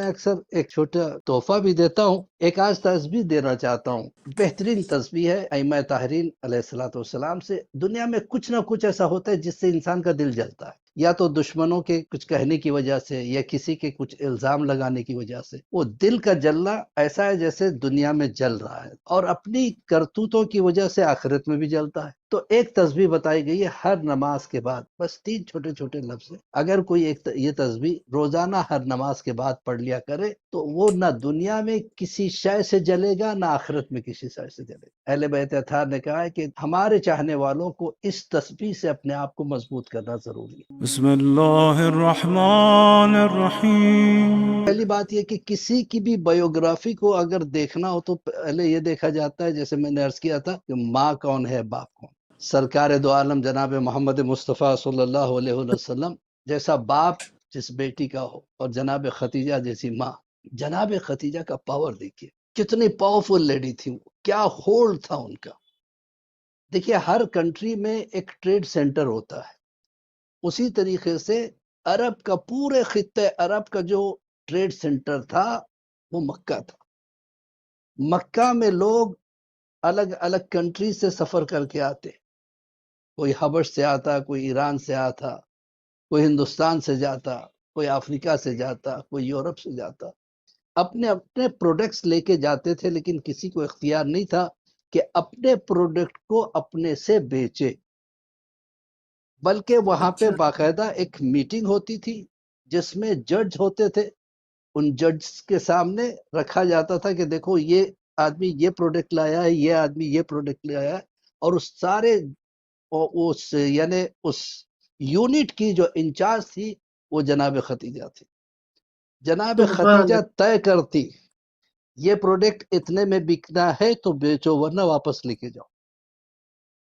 اکثر ایک چھوٹا تحفہ بھی دیتا ہوں، ایک آج تسبیح دینا چاہتا ہوں۔ بہترین تسبیح ہے ائمہ طاہرین علیہ الصلوۃ والسلام سے۔ دنیا میں کچھ نہ کچھ ایسا ہوتا ہے جس سے انسان کا دل جلتا ہے، یا تو دشمنوں کے کچھ کہنے کی وجہ سے، یا کسی کے کچھ الزام لگانے کی وجہ سے۔ وہ دل کا جلنا ایسا ہے جیسے دنیا میں جل رہا ہے، اور اپنی کرتوتوں کی وجہ سے آخرت میں بھی جلتا ہے۔ تو ایک تسبیح بتائی گئی ہے ہر نماز کے بعد، بس 3 چھوٹے چھوٹے لفظ ہیں۔ اگر کوئی یہ تسبیح روزانہ ہر نماز کے بعد پڑھ لیا کرے تو وہ نہ دنیا میں کسی شے سے جلے گا، نہ آخرت میں کسی شے سے جلے گا۔ اہل بیت اطہار نے کہا ہے کہ ہمارے چاہنے والوں کو اس تسبیح سے اپنے آپ کو مضبوط کرنا ضروری ہے۔ بسم اللہ الرحمن الرحیم۔ پہلی بات یہ کہ کسی کی بھی بایوگرافی کو اگر دیکھنا ہو تو پہلے یہ دیکھا جاتا ہے، جیسے میں نے عرض کیا تھا، کہ ماں کون ہے، باپ کون۔ سرکار دو عالم جناب محمد مصطفیٰ صلی اللہ علیہ وسلم جیسا باپ جس بیٹی کا ہو، اور جناب خدیجہ جیسی ماں۔ جناب خدیجہ کا پاور دیکھیے، کتنی پاورفل لیڈی تھی وہ، کیا ہولڈ تھا ان کا۔ دیکھیے ہر کنٹری میں ایک ٹریڈ سینٹر ہوتا ہے، اسی طریقے سے عرب کا، پورے خطے عرب کا جو ٹریڈ سینٹر تھا وہ مکہ تھا۔ مکہ میں لوگ الگ الگ کنٹری سے سفر کر کے آتے، کوئی حبش سے آتا، کوئی ایران سے آتا، کوئی ہندوستان سے جاتا، کوئی افریقہ سے جاتا، کوئی یورپ سے جاتا۔ اپنے اپنے پروڈکٹس لے کے جاتے تھے، لیکن کسی کو اختیار نہیں تھا کہ اپنے پروڈکٹ کو اپنے سے بیچے، بلکہ وہاں پہ باقاعدہ ایک میٹنگ ہوتی تھی جس میں جج ہوتے تھے۔ ان ججز کے سامنے رکھا جاتا تھا کہ دیکھو یہ آدمی یہ پروڈکٹ لایا ہے، یہ آدمی یہ پروڈکٹ لایا ہے، اور اس سارے یعنی اس یونٹ کی جو انچارج تھی وہ جناب خدیجہ تھی۔ جناب خدیجہ طے کرتی یہ پروڈکٹ اتنے میں بکنا ہے تو بیچو، ورنہ واپس لے کے جاؤ۔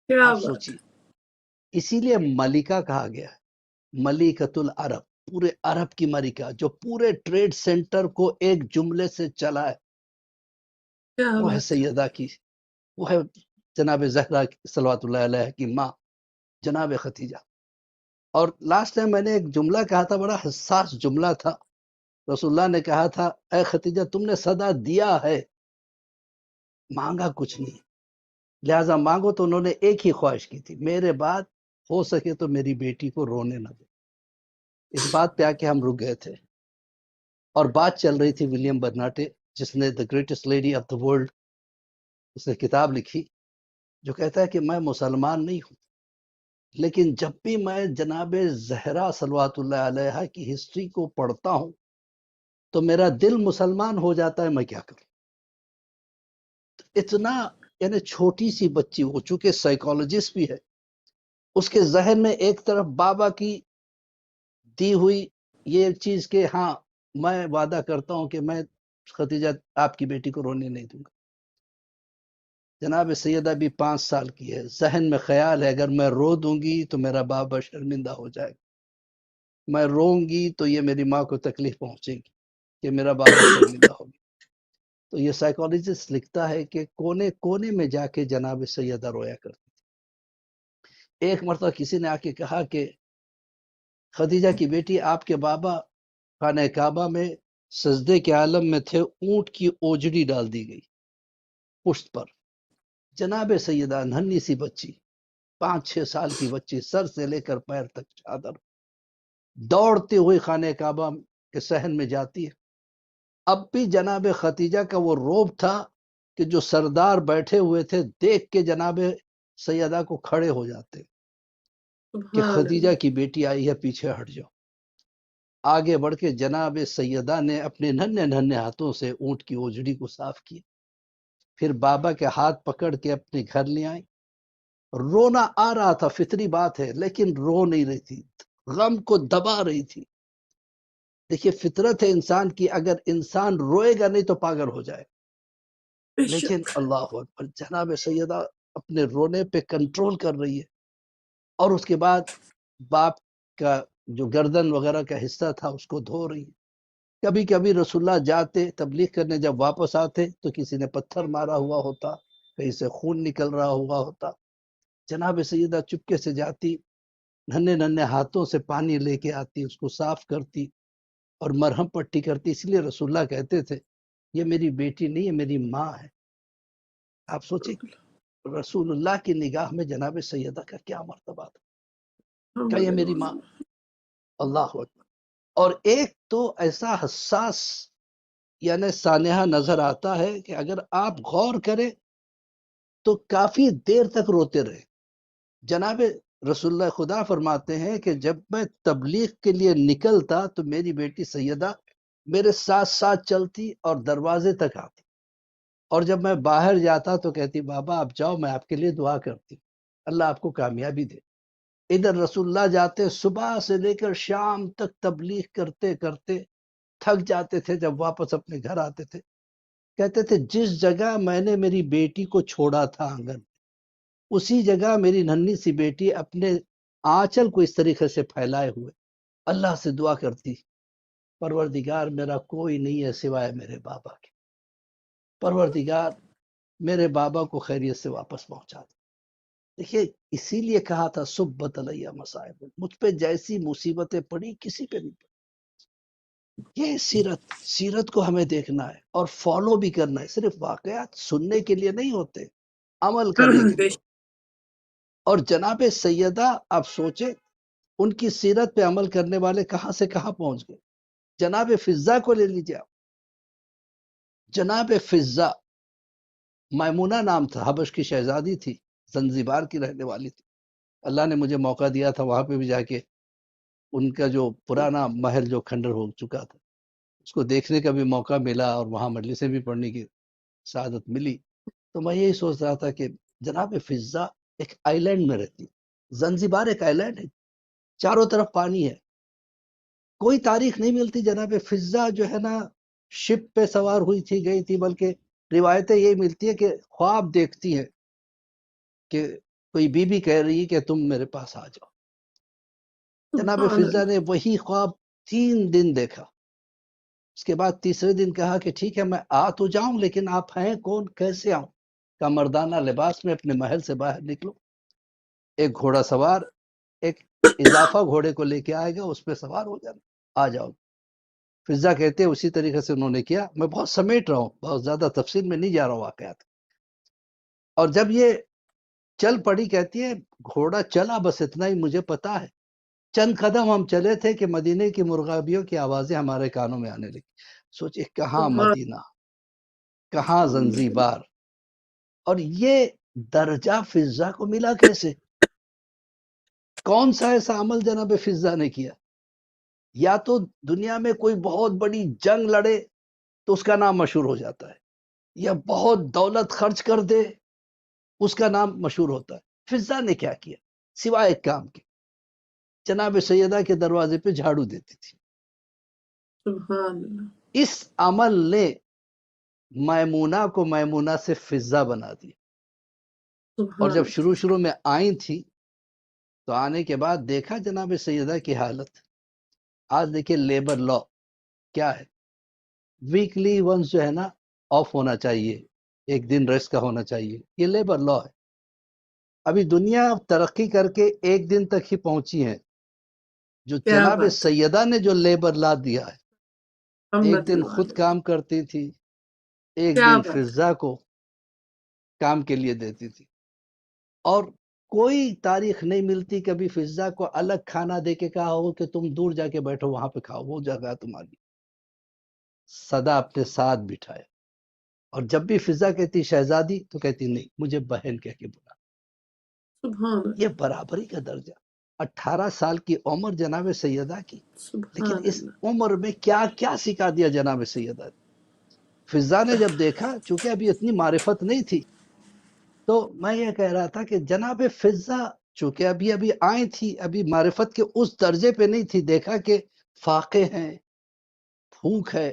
آپ سوچیے، اسی لیے ملکہ کہا گیا ہے، ملکۃ العرب، پورے عرب کی ملکہ، جو پورے ٹریڈ سینٹر کو ایک جملے سے چلا ہے، وہ ہے سیدہ کی، وہ ہے جناب زہرا صلوات اللہ علیہ کی ماں جناب خدیجہ۔ اور لاسٹ ٹائم میں نے ایک جملہ کہا تھا، بڑا حساس جملہ تھا۔ رسول اللہ نے کہا تھا، اے خدیجہ تم نے صدا دیا ہے، مانگا کچھ نہیں، لہٰذا مانگو۔ تو انہوں نے ایک ہی خواہش کی تھی، میرے بعد ہو سکے تو میری بیٹی کو رونے نہ دے۔ اس بات پہ آ کے ہم رک گئے تھے، اور بات چل رہی تھی ولیم برناٹے، جس نے the greatest lady of the world, اس نے کتاب لکھی جو کہتا ہے کہ میں مسلمان نہیں ہوں، لیکن جب بھی میں جناب زہرا صلوات اللہ علیہ کی ہسٹری کو پڑھتا ہوں تو میرا دل مسلمان ہو جاتا ہے، میں کیا کروں۔ اتنا، یعنی چھوٹی سی بچی، وہ چونکہ سائیکالوجسٹ بھی ہے، اس کے ذہن میں ایک طرف بابا کی دی ہوئی یہ چیز کہ ہاں میں وعدہ کرتا ہوں کہ میں خدیجہ آپ کی بیٹی کو رونے نہیں دوں گا۔ جناب سیدہ بھی 5 سال کی ہے، ذہن میں خیال ہے اگر میں رو دوں گی تو میرا بابا شرمندہ ہو جائے گا، میں روں گی تو یہ میری ماں کو تکلیف پہنچے گی کہ میرا بابا شرمندہ ہوگی۔ تو یہ سائیکالوجسٹ لکھتا ہے کہ کونے کونے میں جا کے جناب سیدہ رویا کرتی تھی۔ ایک مرتبہ کسی نے آ کے کہا کہ خدیجہ کی بیٹی، آپ کے بابا خانہ کعبہ میں سجدے کے عالم میں تھے، اونٹ کی اوجڑی ڈال دی گئی پشت پر۔ جناب سیدہ ننھی سی بچی، 5-6 سال کی بچی، سر سے لے کر پیر تک چادر، دوڑتے ہوئے خانہ کعبہ کے صحن میں جاتی ہے۔ اب بھی جناب خدیجہ کا وہ روب تھا کہ جو سردار بیٹھے ہوئے تھے دیکھ کے جناب سیدہ کو کھڑے ہو جاتے کہ خدیجہ کی بیٹی آئی ہے، پیچھے ہٹ جاؤ۔ آگے بڑھ کے جناب سیدہ نے اپنے ننھے ننھے ہاتھوں سے اونٹ کی اوجڑی کو صاف کیا، پھر بابا کے ہاتھ پکڑ کے اپنے گھر لے آئی۔ رونا آ رہا تھا، فطری بات ہے، لیکن رو نہیں رہی تھی، غم کو دبا رہی تھی۔ دیکھیے فطرت ہے انسان کی، اگر انسان روئے گا نہیں تو پاگل ہو جائے، لیکن اللہ اکبر، جناب سیدہ اپنے رونے پہ کنٹرول کر رہی ہے۔ اور اس کے بعد باپ کا جو گردن وغیرہ کا حصہ تھا اس کو دھو رہی ہے۔ کبھی کبھی رسول اللہ جاتے تبلیغ کرنے، جب واپس آتے تو کسی نے پتھر مارا ہوا ہوتا، کہیں سے خون نکل رہا ہوا ہوتا، جناب سیدہ چپکے سے جاتی، ننھے ننھے ہاتھوں سے پانی لے کے آتی، اس کو صاف کرتی، اور مرہم پٹی کرتی، اس لیے رسول اللہ کہتے تھے یہ میری بیٹی نہیں ہے، میری ماں ہے۔ آپ سوچیں رسول اللہ کی نگاہ میں جناب سیدہ کا کیا مرتبہ تھا کہ یہ میری ماں۔ اللہ اکبر۔ اور ایک تو ایسا حساس یعنی سانحہ نظر آتا ہے کہ اگر آپ غور کریں تو کافی دیر تک روتے رہے۔ جناب رسول اللہ خدا فرماتے ہیں کہ جب میں تبلیغ کے لیے نکلتا تو میری بیٹی سیدہ میرے ساتھ ساتھ چلتی اور دروازے تک آتی، اور جب میں باہر جاتا تو کہتی بابا آپ جاؤ، میں آپ کے لیے دعا کرتی، اللہ آپ کو کامیابی دے۔ ادھر رسول اللہ جاتے، صبح سے لے کر شام تک تبلیغ کرتے کرتے تھک جاتے تھے، جب واپس اپنے گھر آتے تھے کہتے تھے جس جگہ میں نے میری بیٹی کو چھوڑا تھا آنگن، اسی جگہ میری ننھی سی بیٹی اپنے آنچل کو اس طریقے سے پھیلائے ہوئے اللہ سے دعا کرتی، پروردگار میرا کوئی نہیں ہے سوائے میرے بابا کے، پروردگار میرے بابا کو خیریت سے واپس پہنچا دے۔ دیکھیے اسی لیے کہا تھا سبت علیہ مصائب، مجھ پہ جیسی مصیبتیں پڑی کسی پہ نہیں پڑی۔ یہ سیرت کو ہمیں دیکھنا ہے اور فالو بھی کرنا ہے، صرف واقعات سننے کے لیے نہیں ہوتے، عمل کرنے کے لیے ہوتے۔ اور جناب سیدہ آپ سوچیں ان کی سیرت پہ عمل کرنے والے کہاں سے کہاں پہنچ گئے۔ جناب فضہ کو لے لیجیے آپ، جناب فضہ میمونہ نام تھا، حبش کی شہزادی تھی، زنزبار کی رہنے والی تھی۔ اللہ نے مجھے موقع دیا تھا وہاں پہ بھی جا کے ان کا جو پرانا محل جو کھنڈر ہو چکا تھا اس کو دیکھنے کا بھی موقع ملا، اور وہاں مجلسیں بھی پڑھنے کی سعادت ملی۔ تو میں یہی سوچ رہا تھا کہ جناب فضہ ایک آئی لینڈ میں رہتی، زنزبار ایک آئی لینڈ ہے، چاروں طرف پانی ہے، کوئی تاریخ نہیں ملتی جناب فضہ جو ہے نا شپ پہ سوار ہوئی تھی گئی تھی، بلکہ روایتیں یہی ملتی ہے کہ خواب دیکھتی ہیں کہ کوئی بی بی کہہ رہی کہ تم میرے پاس آ جاؤ۔ جناب فضہ نے وہی خواب 3 دن دیکھا، اس کے بعد تیسرے دن کہا کہ ٹھیک ہے میں آ تو جاؤں لیکن آپ ہیں کون، کیسے آؤں؟ کا مردانہ لباس میں اپنے محل سے باہر نکلو، ایک گھوڑا سوار ایک اضافہ گھوڑے کو لے کے آئے گا، اس پہ سوار ہو جانا، آ جاؤ۔ فضہ کہتے ہیں اسی طریقے سے انہوں نے کیا۔ میں بہت سمیٹ رہا ہوں، بہت زیادہ تفصیل میں نہیں جا رہا ہوں واقعات۔ اور جب یہ چل پڑی کہتی ہے گھوڑا چلا، بس اتنا ہی مجھے پتا ہے، چند قدم ہم چلے تھے کہ مدینے کی مرغابیوں کی آوازیں ہمارے کانوں میں آنے لگی۔ سوچے کہاں مدینہ، کہاں زنزیبار، اور یہ درجہ فضہ کو ملا کیسے؟ کون سا ایسا عمل جناب فضہ نے کیا؟ یا تو دنیا میں کوئی بہت بڑی جنگ لڑے تو اس کا نام مشہور ہو جاتا ہے، یا بہت دولت خرچ کر دے اس کا نام مشہور ہوتا ہے۔ فضہ نے کیا کیا سوائے ایک کام کے؟ جناب سیدہ کے دروازے پہ جھاڑو دیتی تھی۔ سبحان اللہ۔ اس عمل نے میمونہ کو میمونہ سے فضہ بنا دیا۔ اور جب شروع میں آئی تھی تو آنے کے بعد دیکھا جناب سیدہ کی حالت۔ آج دیکھیں لیبر لا کیا ہے، ویکلی ونس جو ہے نا آف ہونا چاہیے، ایک دن ریسٹ کا ہونا چاہیے، یہ لیبر لا ہے۔ ابھی دنیا ترقی کر کے ایک دن تک ہی پہنچی ہے، جو جناب سیدہ نے جو لیبر لا دیا ہے، ایک دن خود کام کرتی تھی، ایک دن فضہ کو کام کے لیے دیتی تھی، اور کوئی تاریخ نہیں ملتی کبھی فضہ کو الگ کھانا دے کے کہا ہو کہ تم دور جا کے بیٹھو وہاں پہ کھاؤ، وہ جگہ تمہاری، سدا اپنے ساتھ بٹھایا۔ اور جب بھی فضہ کہتی شہزادی تو کہتی نہیں مجھے بہن کہہ کے بلا۔ یہ برابری کا درجہ، 18 سال کی عمر جناب سیدہ کی، لیکن اس عمر میں کیا کیا سکھا دیا جناب سیدہ نے۔ فضہ نے جب دیکھا، چونکہ ابھی اتنی معرفت نہیں تھی، تو میں یہ کہہ رہا تھا کہ جناب فضہ چونکہ ابھی آئی تھی، ابھی معرفت کے اس درجے پہ نہیں تھی، دیکھا کہ فاقے ہیں، بھوک ہے،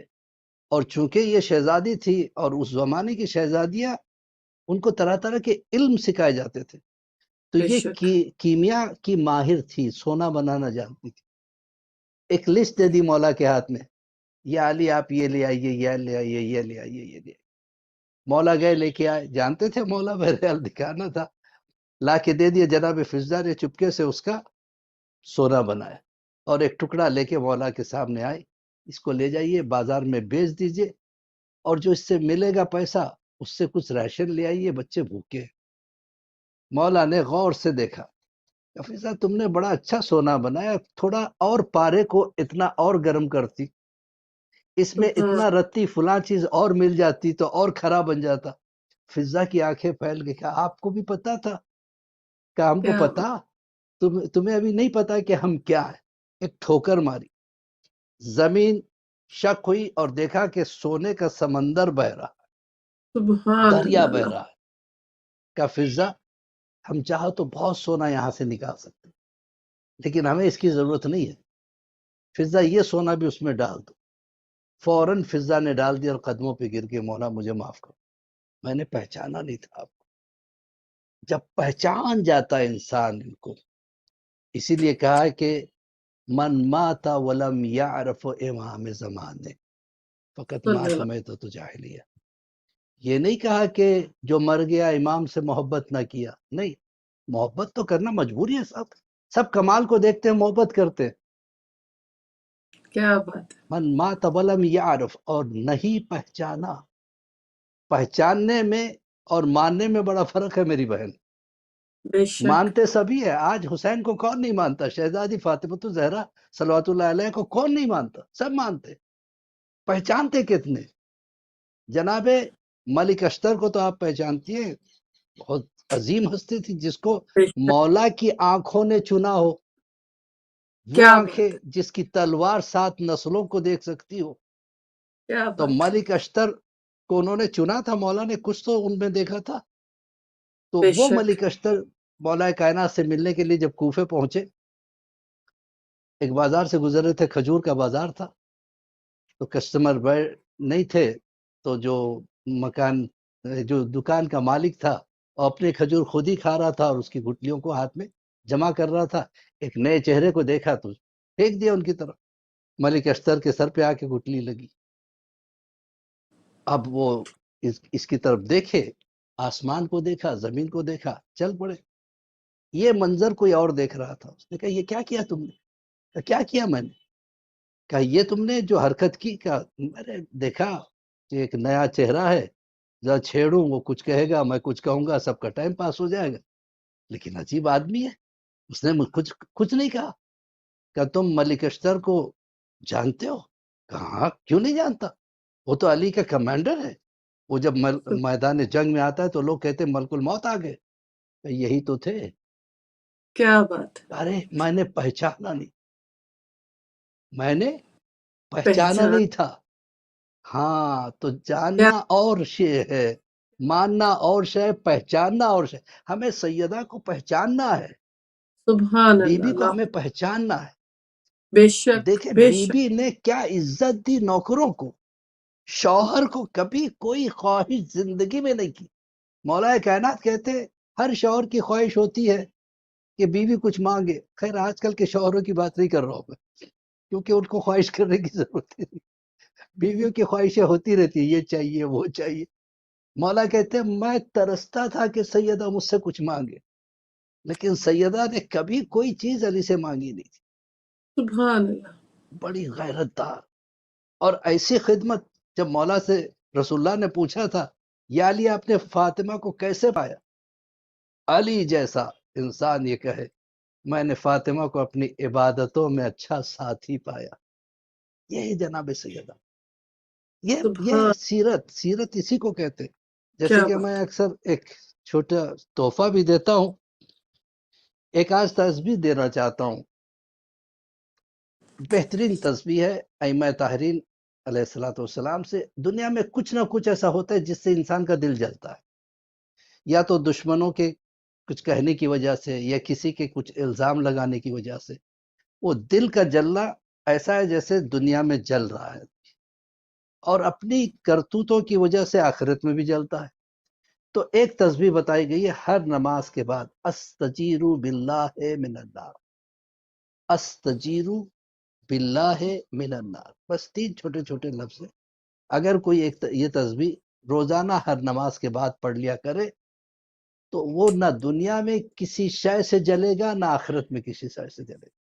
اور چونکہ یہ شہزادی تھی اور اس زمانے کی شہزادیاں ان کو طرح طرح کے علم سکھائے جاتے تھے، تو یہ کیمیا کی ماہر تھی، سونا بنانا جانتی تھی۔ ایک لسٹ دے دی مولا کے ہاتھ میں، یا علی آپ یہ لے آئیے، یہ لے آئیے، یہ لے آئیے، یہ لے آئیے۔ مولا گئے لے کے آئے، جانتے تھے مولا بہرحال دکھانا تھا، لا کے دے دیا۔ جناب فضہ نے چپکے سے اس کا سونا بنایا اور ایک ٹکڑا لے کے مولا کے سامنے آئے اس کو لے جائیے بازار میں بیچ دیجئے، اور جو اس سے ملے گا پیسہ اس سے کچھ راشن لے آئیے، بچے بھوکے ہیں۔ مولا نے غور سے دیکھا، حفیظ صاحب تم نے بڑا اچھا سونا بنایا، تھوڑا اور پارے کو اتنا اور گرم کرتی، اس میں سبحان اتنا رتی فلاں چیز اور مل جاتی تو اور کھرا بن جاتا۔ فضا کی آنکھیں پھیل گئی، کہا آپ کو بھی پتا تھا؟ کہا ہم کو کیا پتا، تمہیں ابھی نہیں پتا کہ ہم کیا ہے۔ ایک ٹھوکر ماری، زمین شک ہوئی اور دیکھا کہ سونے کا سمندر بہ رہا، سبحان دریا بہ اللہ رہا ہے۔ کہا فضا ہم چاہو تو بہت سونا یہاں سے نکال سکتے، لیکن ہمیں اس کی ضرورت نہیں ہے۔ فضا یہ سونا بھی اس میں ڈال دو۔ فوراً فضا نے ڈال دیا اور قدموں پہ گر کے، مولا مجھے معاف کرو، میں نے پہچانا نہیں تھا آپ کو۔ جب پہچان جاتا ہے انسان ان کو، اسی لیے کہا ہے کہ من مات ولم یعرف امام زمانے فقط صلی مات اللہ میں تو جاہلیہ۔ یہ نہیں کہا کہ جو مر گیا امام سے محبت نہ کیا، نہیں، محبت تو کرنا مجبوری ہے، سب کمال کو دیکھتے ہیں محبت کرتے ہیں۔ کیا بات ہے، من مات ولم یعرف، اور نہیں پہچانا۔ پہچاننے میں اور ماننے میں بڑا فرق ہے میری بہن۔ بے شک مانتے سبھی ہے، آج حسین کو کون نہیں مانتا؟ شہزادی فاطمہ الزہرا صلوات اللہ علیہ کو کون نہیں مانتا؟ سب مانتے، پہچانتے کتنے؟ جناب ملک اشتر کو تو آپ پہچانتی ہیں، بہت عظیم ہستی تھی، جس کو بے شک مولا کی آنکھوں نے چنا ہو، وہ کیا آنکھیں بات جس کی تلوار 7 نسلوں کو دیکھ سکتی ہو۔ کیا تو بات ہے، ملک اشتر کو انہوں نے چنا تھا، مولا نے کچھ تو ان میں دیکھا تھا۔ تو بے وہ شک ملک اشتر مولا کائنات سے ملنے کے لیے جب کوفے پہنچے، ایک بازار سے گزر رہے تھے، کھجور کا بازار تھا، تو کسٹمر نہیں تھے، تو جو مکان جو دکان کا مالک تھا وہ اپنے کھجور خود ہی کھا رہا تھا اور اس کی گٹلیوں کو ہاتھ میں جمع کر رہا تھا۔ ایک نئے چہرے کو دیکھا تو پھینک دیا ان کی طرف، ملک اشتر کے سر پہ آ کے گٹلی لگی۔ اب وہ اس کی طرف دیکھے، آسمان کو دیکھا، زمین کو دیکھا، چل پڑے۔ یہ منظر کوئی اور دیکھ رہا تھا، اس نے کہا یہ کیا کیا تم نے؟ کہا کیا کیا میں نے؟ کہا یہ تم نے جو حرکت کی، کہا میں نے دیکھا کہ ایک نیا چہرہ ہے، ذرا چھیڑوں وہ کچھ کہے گا، میں کچھ کہوں گا، سب کا ٹائم پاس ہو جائے گا، لیکن عجیب آدمی ہے، اس نے کچھ نہیں کہا۔ کہا تم ملک اشتر کو جانتے ہو؟ کہا کیوں نہیں جانتا، وہ تو علی کا کمانڈر ہے، وہ جب میدان جنگ میں آتا ہے تو لوگ کہتے ہیں ملک الموت آ گئے، یہی تو تھے۔ کیا بات ہے، ارے میں نے پہچانا نہیں، میں نے پہچانا پہچان نہیں تھا۔ ہاں تو کیا جاننا اور شے ہے، ماننا اور شے، پہچاننا اور شے۔ ہمیں سیدہ کو پہچاننا ہے، سبحان بی اللہ بی کو اللہ ہمیں پہچاننا ہے۔ بے شک دیکھیں بے بی شک بی نے کیا عزت دی نوکروں کو، شوہر کو کبھی کوئی خواہش زندگی میں نہیں کی۔ مولا کائنات کہتے ہر شوہر کی خواہش ہوتی ہے کہ بیوی کچھ مانگے۔ خیر آج کل کے شوہروں کی بات نہیں کر رہا ہوں میں، کیونکہ ان کو خواہش کرنے کی ضرورت نہیں، بیویوں کی خواہشیں ہوتی رہتی ہیں، یہ چاہیے وہ چاہیے۔ مولا کہتے ہیں میں ترستا تھا کہ سیدہ مجھ سے کچھ مانگے، لیکن سیدہ نے کبھی کوئی چیز علی سے مانگی نہیں تھی۔ سبحان اللہ بڑی غیرت دار اور ایسی خدمت۔ جب مولا سے رسول اللہ نے پوچھا تھا یا علی آپ نے فاطمہ کو کیسے پایا، علی جیسا انسان یہ کہے میں نے فاطمہ کو اپنی عبادتوں میں اچھا ساتھی پایا، یہی جناب سیدہ، یہ سبحان سیرت اسی کو کہتے ہیں۔ جیسے کیا کہ میں بات اکثر ایک چھوٹا تحفہ بھی دیتا ہوں، ایک آج تسبیح دینا چاہتا ہوں۔ بہترین تسبیح ہے ائمہ طاہرین علیہ السلام سے۔ دنیا میں کچھ نہ کچھ ایسا ہوتا ہے جس سے انسان کا دل جلتا ہے، یا تو دشمنوں کے کچھ کہنے کی وجہ سے، یا کسی کے کچھ الزام لگانے کی وجہ سے۔ وہ دل کا جلنا ایسا ہے جیسے دنیا میں جل رہا ہے، اور اپنی کرتوتوں کی وجہ سے آخرت میں بھی جلتا ہے۔ تو ایک تسبیح بتائی گئی ہے ہر نماز کے بعد، استجیر باللہ من النار، استجیر باللہ من النار، بس 3 چھوٹے چھوٹے لفظ ہیں۔ اگر کوئی یہ تسبیح روزانہ ہر نماز کے بعد پڑھ لیا کرے تو وہ نہ دنیا میں کسی شے سے جلے گا، نہ آخرت میں کسی شے سے جلے گا۔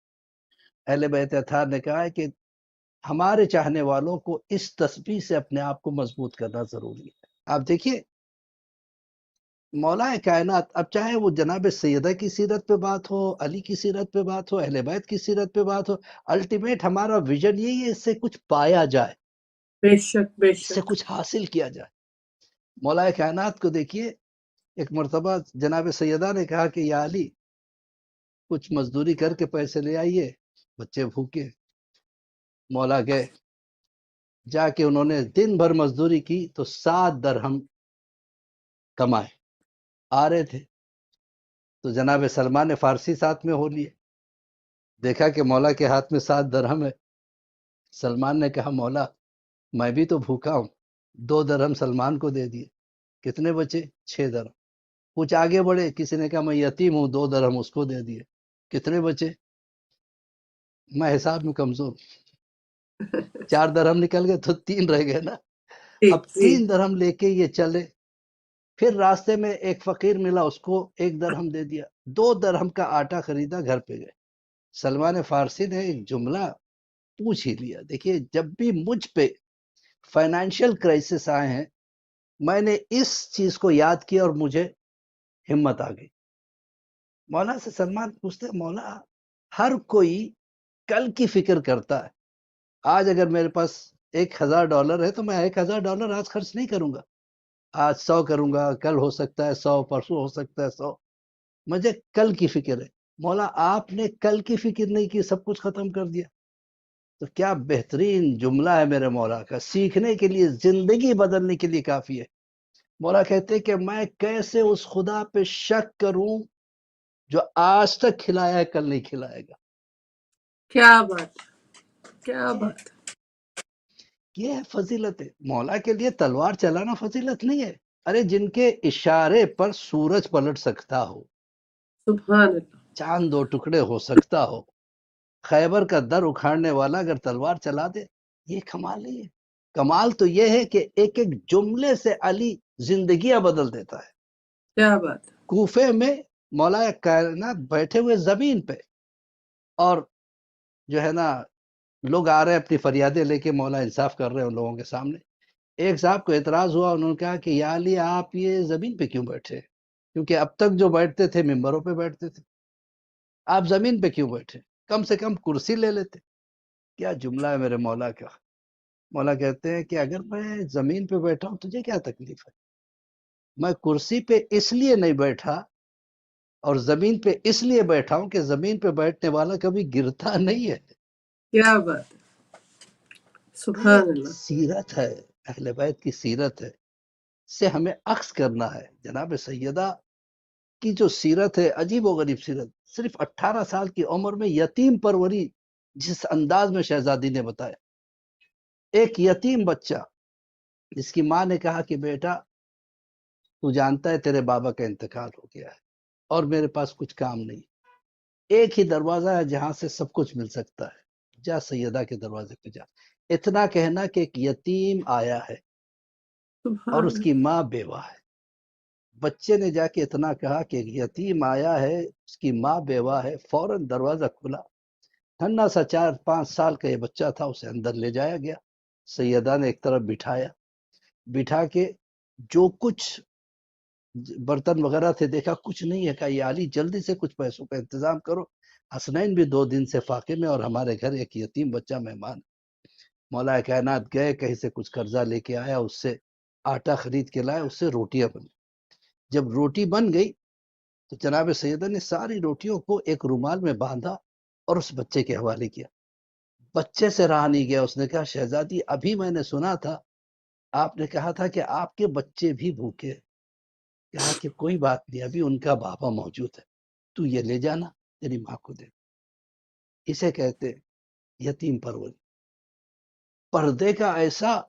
اہل بیت اطہار نے کہا ہے کہ ہمارے چاہنے والوں کو اس تسبیح سے اپنے آپ کو مضبوط کرنا ضروری ہے۔ آپ دیکھیے مولا کائنات، اب چاہے وہ جناب سیدہ کی سیرت پہ بات ہو، علی کی سیرت پہ بات ہو، اہل بیت کی سیرت پہ بات ہو، الٹیمیٹ ہمارا ویژن یہی ہے اس سے کچھ پایا جائے، بے شک بے اس سے شک کچھ حاصل کیا جائے۔ مولا کائنات کو دیکھیے، ایک مرتبہ جناب سیدہ نے کہا کہ یا علی کچھ مزدوری کر کے پیسے لے آئیے، بچے بھوکے۔ مولا گئے، جا کے انہوں نے دن بھر مزدوری کی تو 7 درہم کمائے۔ آ رہے تھے تو جناب سلمان فارسی ساتھ میں ہو لیے، دیکھا کہ مولا کے ہاتھ میں 7 درہم ہے۔ سلمان نے کہا مولا میں بھی تو بھوکا ہوں، 2 درہم سلمان کو دے دیے، کتنے بچے؟ 6 درہم۔ کچھ آگے بڑھے، کسی نے کہا میں یتیم ہوں، 2 درہم اس کو دے دیے، کتنے بچے؟ میں حساب میں کمزور ہوں، 4 درہم نکل گئے تو 3 رہ گئے نا۔ جی اب جی 3 درہم لے کے یہ چلے، پھر راستے میں ایک فقیر ملا، اس کو 1 درہم دے دیا، 2 درہم کا آٹا خریدا، گھر پہ گئے۔ سلمان فارسی نے ایک جملہ پوچھ ہی لیا۔ دیکھیے جب بھی مجھ پہ فائنینشیل کرائسس آئے ہیں، میں نے اس چیز کو یاد کیا اور مجھے ہمت آ گئی۔ مولا سے سلمان پوچھتے مولا ہر کوئی کل کی فکر کرتا ہے، آج اگر میرے پاس $1000 ہے تو میں $1000 آج خرچ نہیں کروں گا، آج 100 کروں گا، کل ہو سکتا ہے 100، پرسوں ہو سکتا ہے 100، مجھے کل کی فکر ہے۔ مولا آپ نے کل کی فکر نہیں کی، سب کچھ ختم کر دیا۔ تو کیا بہترین جملہ ہے میرے مولا کا، سیکھنے کے لیے، زندگی بدلنے کے لیے کافی ہے۔ مولا کہتے کہ میں کیسے اس خدا پہ شک کروں جو آج تک کھلایا ہے کل نہیں کھلائے گا۔ کیا بات، کیا بات، یہ ہے فضیلت ہے۔ مولا کے لیے تلوار چلانا فضیلت نہیں ہے، ارے جن کے اشارے پر سورج پلٹ سکتا ہو، سبحان اللہ، چاند 2 ٹکڑے ہو سکتا ہو، خیبر کا در اکھاڑنے والا اگر تلوار چلا دے، یہ کمال نہیں ہے۔ کمال تو یہ ہے کہ ایک ایک جملے سے علی زندگیاں بدل دیتا ہے۔ کیا بات، کوفے میں مولا کائنات بیٹھے ہوئے زمین پہ، اور جو ہے نا لوگ آ رہے ہیں اپنی فریادیں لے کے، مولا انصاف کر رہے ہیں ان لوگوں کے سامنے۔ ایک صاحب کو اعتراض ہوا، انہوں نے کہا کہ یا علی آپ یہ زمین پہ کیوں بیٹھے؟ کیونکہ اب تک جو بیٹھتے تھے ممبروں پہ بیٹھتے تھے، آپ زمین پہ کیوں بیٹھے؟ کم سے کم کرسی لے لیتے۔ کیا جملہ ہے میرے مولا کا۔ مولا کہتے ہیں کہ اگر میں زمین پہ بیٹھا ہوں تجھے کیا تکلیف ہے؟ میں کرسی پہ اس لیے نہیں بیٹھا اور زمین پہ اس لیے بیٹھا ہوں کہ زمین پہ بیٹھنے والا کبھی گرتا نہیں ہے۔ کیا بات، یہ سبحان اللہ، سیرت ہے، اہل بیت کی سیرت ہے، سے ہمیں عکس کرنا ہے۔ جناب سیدہ کی جو سیرت ہے عجیب و غریب سیرت، صرف 18 سال کی عمر میں یتیم پروری جس انداز میں شہزادی نے بتایا۔ ایک یتیم بچہ جس کی ماں نے کہا کہ بیٹا تو جانتا ہے تیرے بابا کا انتقال ہو گیا ہے اور میرے پاس کچھ کام نہیں، ایک ہی دروازہ ہے جہاں سے سب کچھ مل سکتا ہے، جا سیدہ کے دروازے پہ جا۔ اتنا کہنا کہ ایک یتیم آیا ہے اور سبحان اس کی اللہ، ماں بیوہ ہے۔ بچے نے جا کے اتنا کہا کہ ایک یتیم آیا ہے، اس کی ماں بیوہ ہے، فوراً دروازہ کھلا، ٹھنڈا سا 4-5 سال کا یہ بچہ تھا، اسے اندر لے جایا گیا۔ سیدہ نے ایک طرف بٹھایا، بٹھا کے جو کچھ برتن وغیرہ تھے دیکھا کچھ نہیں ہے، کہا یا علی جلدی سے کچھ پیسوں کا انتظام کرو، حسنین بھی 2 دن سے فاقے میں اور ہمارے گھر ایک یتیم بچہ مہمان۔ مولا کائنات گئے، کہیں سے کچھ قرضہ لے کے آیا، اس سے آٹا خرید کے لائے، اس سے روٹیاں بنی۔ جب روٹی بن گئی تو جناب سیدہ نے ساری روٹیوں کو ایک رومال میں باندھا اور اس بچے کے حوالے کیا۔ بچے سے رہا نہیں گیا، اس نے کہا شہزادی ابھی میں نے سنا تھا آپ نے کہا تھا کہ آپ کے بچے بھی بھوکے ہیں۔ کہا کہ کوئی بات نہیں، ابھی ان کا بابا موجود ہے، تو یہ لے جانا تیری ماں کو دے۔ اسے کہتے یتیم پروری۔ پردے کا ایسا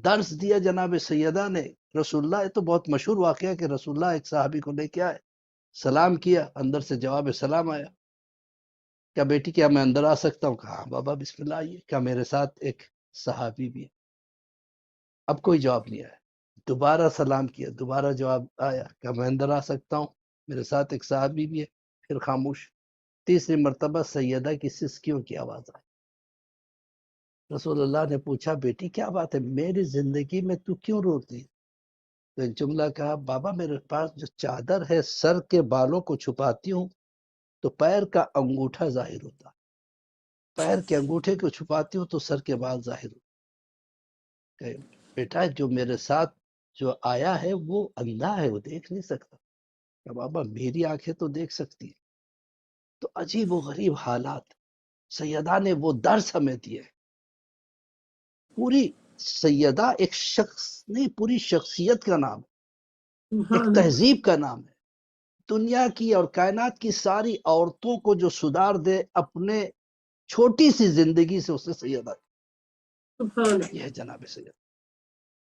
درس دیا جناب سیدہ نے۔ رسول اللہ، یہ تو بہت مشہور واقعہ ہے کہ رسول اللہ ایک صحابی کو لے کے آئے، سلام کیا، اندر سے جواب سلام آیا، کیا بیٹی کیا میں اندر آ سکتا ہوں؟ کہا بابا بسم اللہ آئیے، کیا میرے ساتھ ایک صحابی بھی ہے؟ اب کوئی جواب نہیں آیا، دوبارہ سلام کیا، دوبارہ جواب آیا، کیا میں اندر آ سکتا ہوں؟ میرے ساتھ ایک صحابی بھی ہے، پھر خاموش۔ تیسری مرتبہ سیدہ کی سسکیوں کی آواز آئی، رسول اللہ نے پوچھا بیٹی کیا بات ہے میری زندگی میں تو کیوں روتی ہے؟ تو ایک جملہ کہا بابا میرے پاس جو چادر ہے سر کے بالوں کو چھپاتی ہوں تو پیر کا انگوٹھا ظاہر ہوتا ہے، پیر کے انگوٹھے کو چھپاتی ہوں تو سر کے بال ظاہر ہوتے ہیں۔ بیٹا جو میرے ساتھ جو آیا ہے وہ اندھا ہے، وہ دیکھ نہیں سکتا۔ کہ بابا میری آنکھیں تو دیکھ سکتی ہیں۔ تو عجیب و غریب حالات سیدہ نے وہ درس ہمیں دیے۔ پوری سیدہ ایک شخص نہیں، پوری شخصیت کا نام ہے، ایک سبحان اللہ تہذیب کا نام ہے۔ دنیا کی اور کائنات کی ساری عورتوں کو جو سدھار دے اپنے چھوٹی سی زندگی سے اسے سیدہ، سبحان اللہ یہ ہے جناب سیدہ۔